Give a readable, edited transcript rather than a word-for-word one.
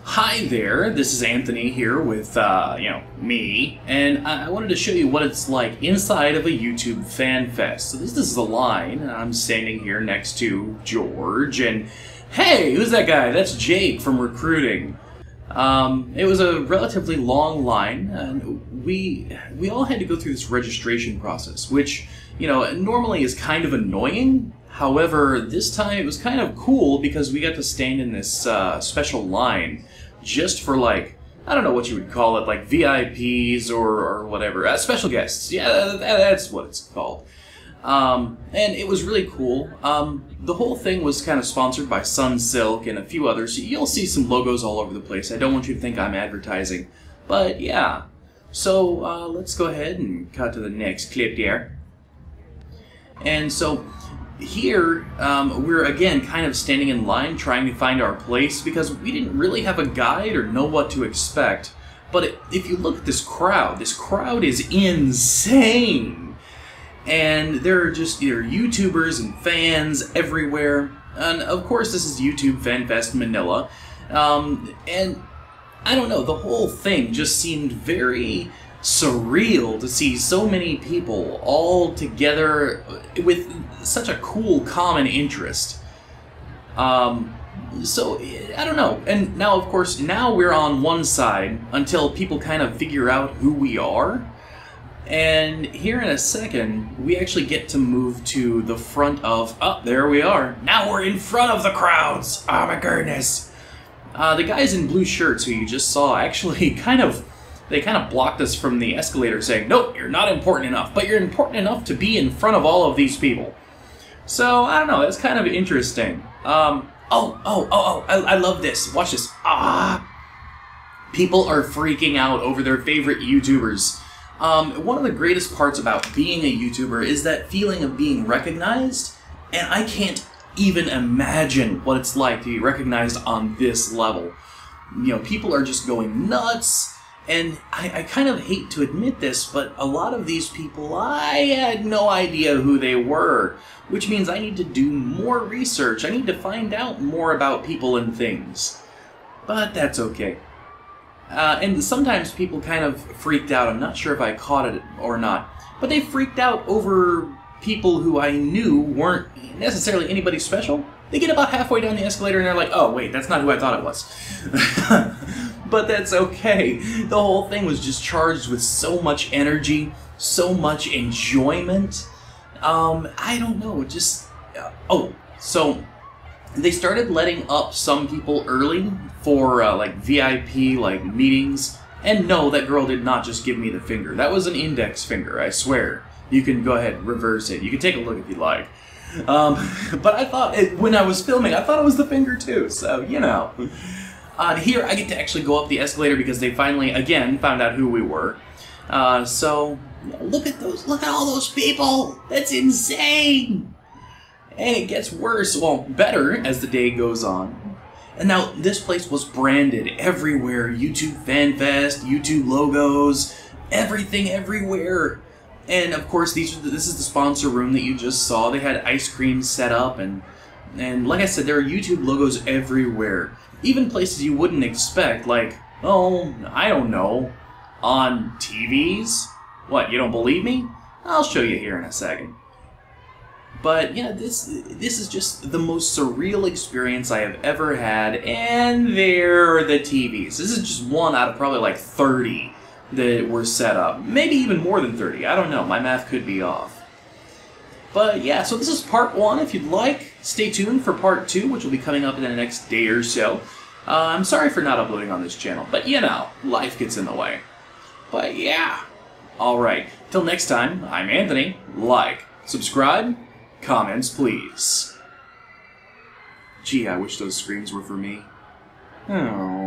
Hi there, this is Anthony here with, me, and I wanted to show you what it's like inside of a YouTube FanFest. So this is the line, and I'm standing here next to George, and hey, who's that guy? That's Jake from recruiting. It was a relatively long line, and we all had to go through this registration process, which, normally is kind of annoying. However, this time it was kind of cool because we got to stand in this special line just for, like, I don't know what you would call it, like VIPs or whatever. Special guests. Yeah, that's what it's called. And it was really cool. The whole thing was kind of sponsored by Sunsilk and a few others. You'll see some logos all over the place. I don't want you to think I'm advertising. But yeah. So let's go ahead and cut to the next clip there. And so here, we're again kind of standing in line trying to find our place because we didn't really have a guide or know what to expect. But if you look at this crowd is insane. And there are just either YouTubers and fans everywhere. And of course this is YouTube FanFest Manila. And I don't know, the whole thing just seemed very surreal to see so many people all together with such a cool common interest. So, I don't know. And now, of course, now we're on one side until people kind of figure out who we are. And here in a second, we actually get to move to the front of... Oh, there we are. Now we're in front of the crowds. Oh my goodness. The guys in blue shirts who you just saw actually kind of blocked us from the escalator saying, nope, you're not important enough, but you're important enough to be in front of all of these people. So, I don't know, that's kind of interesting. I love this. Watch this. People are freaking out over their favorite YouTubers. One of the greatest parts about being a YouTuber is that feeling of being recognized, and I can't even imagine what it's like to be recognized on this level. People are just going nuts. And I kind of hate to admit this, but a lot of these people, I had no idea who they were. Which means I need to do more research. I need to find out more about people and things. But that's okay. And sometimes people kind of freaked out. I'm not sure if I caught it or not. But they freaked out over people who I knew weren't necessarily anybody special. They get about halfway down the escalator and they're like, oh wait, that's not who I thought it was. But that's okay. The whole thing was just charged with so much energy, so much enjoyment. I don't know, just... so they started letting up some people early for, like, VIP, like, meetings. And no, that girl did not just give me the finger. That was an index finger, I swear. You can go ahead and reverse it. You can take a look if you like. But I thought, when I was filming, I thought it was the finger too, so, here I get to actually go up the escalator because they finally, again, found out who we were. So, look at all those people! That's insane! And it gets worse, well, better as the day goes on. And now, this place was branded everywhere. YouTube FanFest, YouTube logos, everything everywhere. And of course, this is the sponsor room that you just saw. They had ice cream set up, and like I said, there are YouTube logos everywhere. Even places you wouldn't expect, like, oh, I don't know, on TVs? What, you don't believe me? I'll show you here in a second. But yeah, this is just the most surreal experience I have ever had, and there are the TVs. This is just one out of probably like 30 that were set up. Maybe even more than 30, I don't know, my math could be off. But yeah, so this is part 1. If you'd like, stay tuned for part 2, which will be coming up in the next day or so. I'm sorry for not uploading on this channel, but life gets in the way. But yeah. Alright, till next time, I'm Anthony. Like, subscribe, comments please. Gee, I wish those screams were for me. Oh.